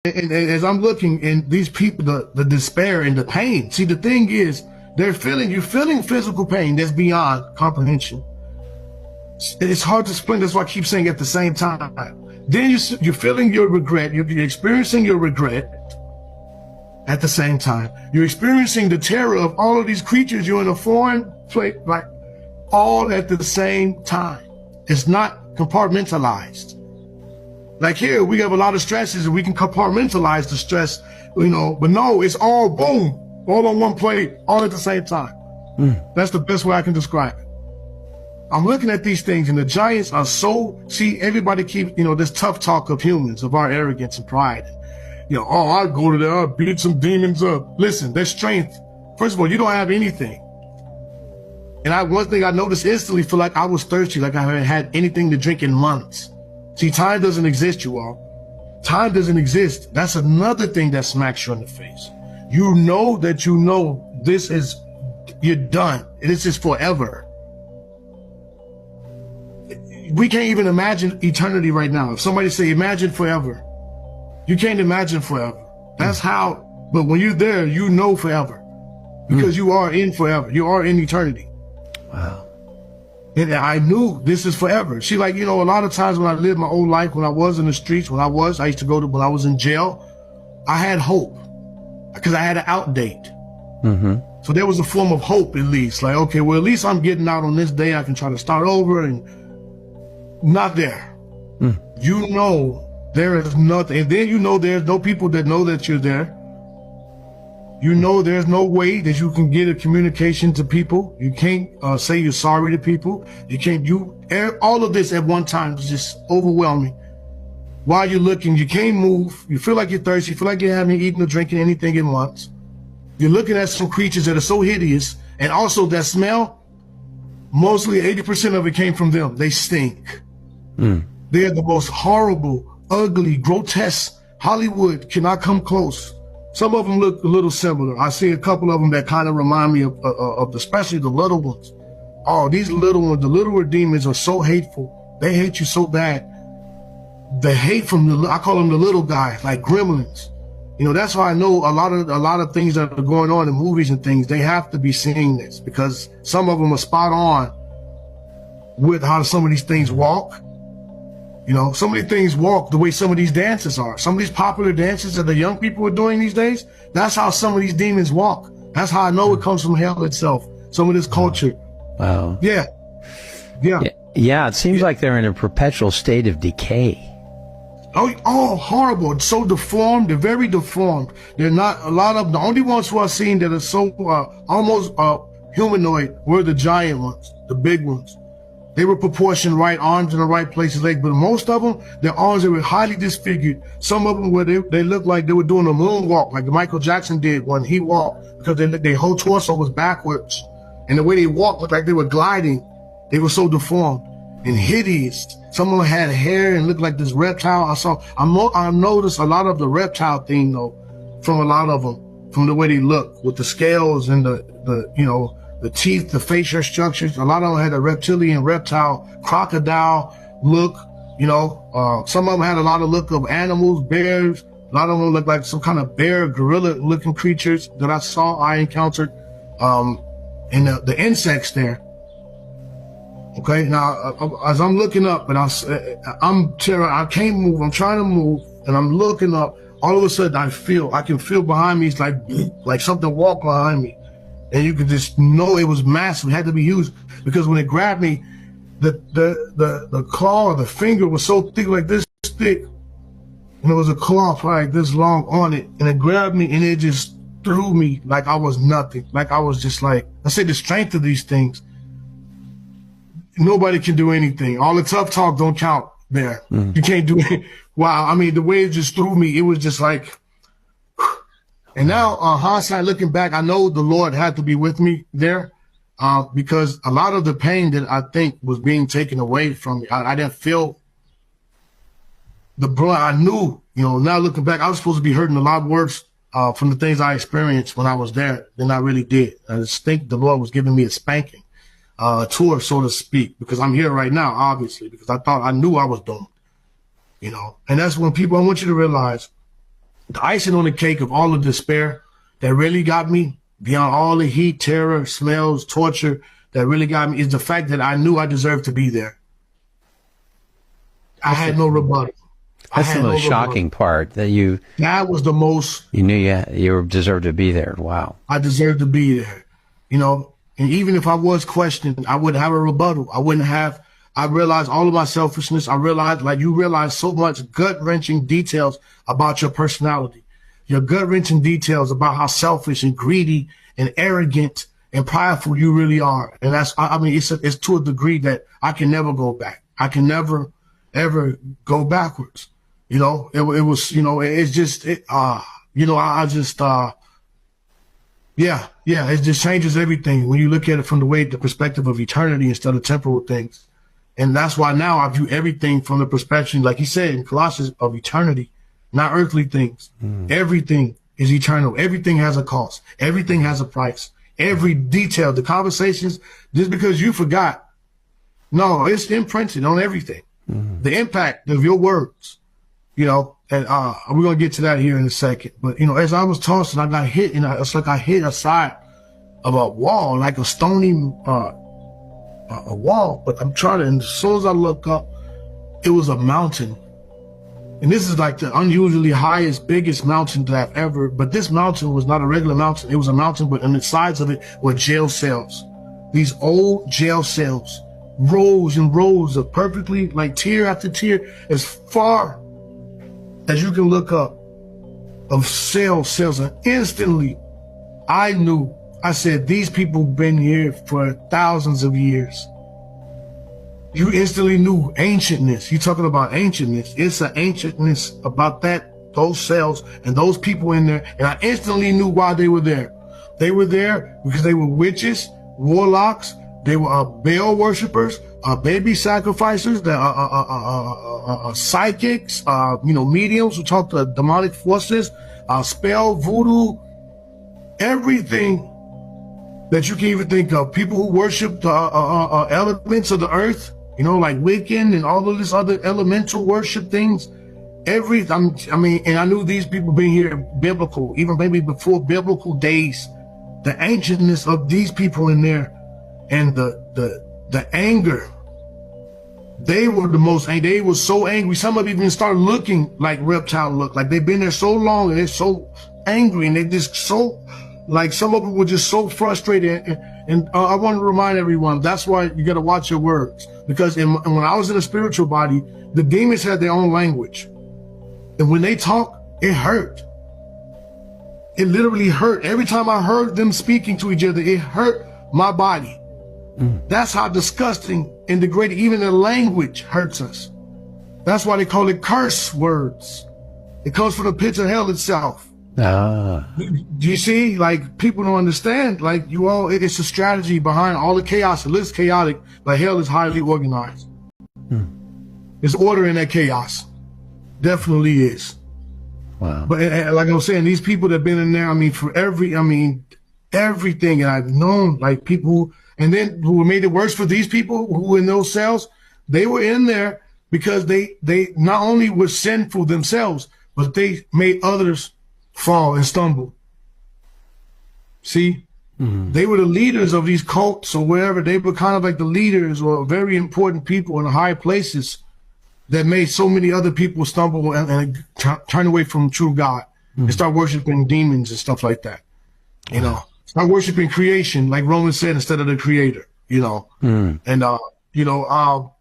And as I'm looking, and these people, the despair and the pain. See, the thing is, you're feeling physical pain that's beyond comprehension. It's hard to explain. That's why I keep saying at the same time. Then you're feeling your regret. You're experiencing your regret at the same time. You're experiencing the terror of all of these creatures. You're in a foreign place, like all at the same time. It's not compartmentalized. Like here, we have a lot of stresses and we can compartmentalize the stress, but no, it's all boom, all on one plate, all at the same time. That's the best way I can describe it. I'm looking at these things and the giants are everybody keeps, this tough talk of humans, of our arrogance and pride. I'll go to there, I'll beat some demons up. Listen, their strength. First of all, you don't have anything. And one thing I noticed instantly, feel like I was thirsty, like I haven't had anything to drink in months. See, time doesn't exist, you all. Time doesn't exist. That's another thing that smacks you in the face. You know that you're done. This is forever. We can't even imagine eternity right now. If somebody say, imagine forever, you can't imagine forever. That's how, but when you're there, you know forever. Because you are in forever. You are in eternity. Wow. And I knew this is forever. See, a lot of times when I lived my old life, when I was in the streets, I used to when I was in jail, I had hope because I had an out date. So there was a form of hope at least. Like, okay, well, at least I'm getting out on this day. I can try to start over, and not there. There is nothing. And then there's no people that know that you're there. There's no way that you can get a communication to people. You can't say you're sorry to people. You can't all of this at one time is just overwhelming. While you're looking, you can't move. You feel like you're thirsty. You feel like you haven't eaten or drinking anything in months. You're looking at some creatures that are so hideous, and also that smell, mostly 80% of it came from them. They stink. They're the most horrible, ugly, grotesque. Hollywood cannot come close. Some of them look a little similar. I see a couple of them that kind of remind me of especially the little ones. Oh, these little ones, the littler demons are so hateful. They hate you so bad. The hate from I call them the little guys, like gremlins. That's why I know a lot of things that are going on in movies and things, they have to be seeing this because some of them are spot on with how some of these things walk. Some of these things walk the way some of these dances are. Some of these popular dances that the young people are doing these days, that's how some of these demons walk. That's how I know it comes from hell itself. Some of this culture. Wow. Yeah. Yeah, it seems like they're in a perpetual state of decay. Oh, horrible. It's so deformed. They're very deformed. They're not, the only ones who I've seen that are so almost humanoid were the giant ones, the big ones. They were proportioned right, arms in the right places, legs, but most of them, their arms, they were highly disfigured. Some of them, they looked like they were doing a moonwalk, like Michael Jackson did when he walked, because their whole torso was backwards. And the way they walked looked like they were gliding. They were so deformed and hideous. Some of them had hair and looked like this reptile. I noticed a lot of the reptile thing, though, from a lot of them, from the way they look, with the scales and the teeth, the facial structures. A lot of them had a reptilian, reptile, crocodile look. Some of them had a lot of look of animals, bears. A lot of them looked like some kind of bear, gorilla-looking creatures that I encountered. And the insects there. Okay, now as I'm looking up, and I can't move. I'm trying to move, and I'm looking up. All of a sudden, I can feel behind me. It's like something walked behind me. And you could just know it was massive. It had to be huge because when it grabbed me, the claw or the finger was so thick, like this thick, and there was a claw probably like this long on it, and it grabbed me and it just threw me like I was nothing. Like I was just I say the strength of these things. Nobody can do anything. All the tough talk don't count there. You can't do it. Wow. I mean, the way it just threw me, it was just like. And now, hindsight, looking back, I know the Lord had to be with me there because a lot of the pain that I think was being taken away from me, I didn't feel the brunt. I knew, now looking back, I was supposed to be hurting a lot worse from the things I experienced when I was there than I really did. I just think the Lord was giving me a spanking, a tour, so to speak, because I'm here right now, obviously, because I knew I was doomed, And that's when I want you to realize the icing on the cake of all the despair that really got me, beyond all the heat, terror, smells, torture, that really got me, is the fact that I knew I deserved to be there. I had no rebuttal. That's the most shocking part, that that was the most. You knew you deserved to be there. Wow. I deserved to be there, you know. And even if I was questioned, I wouldn't have a rebuttal. I realized all of my selfishness. I realized, like you realize, so much gut-wrenching details about your personality. Your gut-wrenching details about how selfish and greedy and arrogant and prideful you really are. And that's, I mean, it's to a degree that I can never go back. I can never, ever go backwards. You know, it was, you know, it's just, you know, I just, yeah, it just changes everything when you look at it from the perspective of eternity instead of temporal things. And that's why now I view everything from the perspective, like he said in Colossians, of eternity, not earthly things. Everything is eternal. Everything has a cost. Everything has a price. Every detail, the conversations, just because you forgot, no, it's imprinted on everything. The impact of your words. You know, and we're going to get to that here in a second. But, you know, as I was tossing, I got hit, and it's like I hit a side of a wall, like a stony a wall. But I'm trying to, and as soon as I look up, it was a mountain. And this is like the unusually highest, biggest mountain that I've ever, but this mountain was not a regular mountain. It was a mountain, but on the sides of it were jail cells. These old jail cells, rows and rows of perfectly, like tier after tier, as far as you can look up, of cells, and instantly I knew, I said, these people been here for thousands of years. You instantly knew ancientness. You're talking about ancientness. It's an ancientness about those cells and those people in there. And I instantly knew why they were there. They were there because they were witches, warlocks, they were Baal worshippers, baby sacrificers, psychics, you know, mediums who talk to demonic forces, spell, voodoo, everything that you can even think of. People who worship the elements of the earth, you know, like Wiccan and all of this other elemental worship things. I mean, and I knew these people been here biblical, even maybe before biblical days. The ancientness of these people in there, and the anger. They were they were so angry. Some of them even started looking like reptile look, like they've been there so long and they're so angry, and they just so, like some of them were just so frustrated. And I want to remind everyone, that's why you got to watch your words, because when I was in a spiritual body, the demons had their own language. And when they talk, it hurt. It literally hurt. Every time I heard them speaking to each other, it hurt my body. That's how disgusting and degrading even the language hurts us. That's why they call it curse words. It comes from the pits of hell itself. Do you see? Like, people don't understand. Like, it's a strategy behind all the chaos. It looks chaotic, but hell is highly organized. There's order in that chaos. Definitely is. Wow. But like I was saying, these people that have been in there, I mean, everything. And I've known, like, people who made it worse for these people who were in those cells, they were in there because they not only were sinful themselves, but they made others fall and stumble. See? They were the leaders of these cults or wherever. They were kind of like the leaders or very important people in high places that made so many other people stumble and turn away from true God and start worshiping demons and stuff like that. You know, start worshiping creation, like Romans said, instead of the creator, you know. And, you know,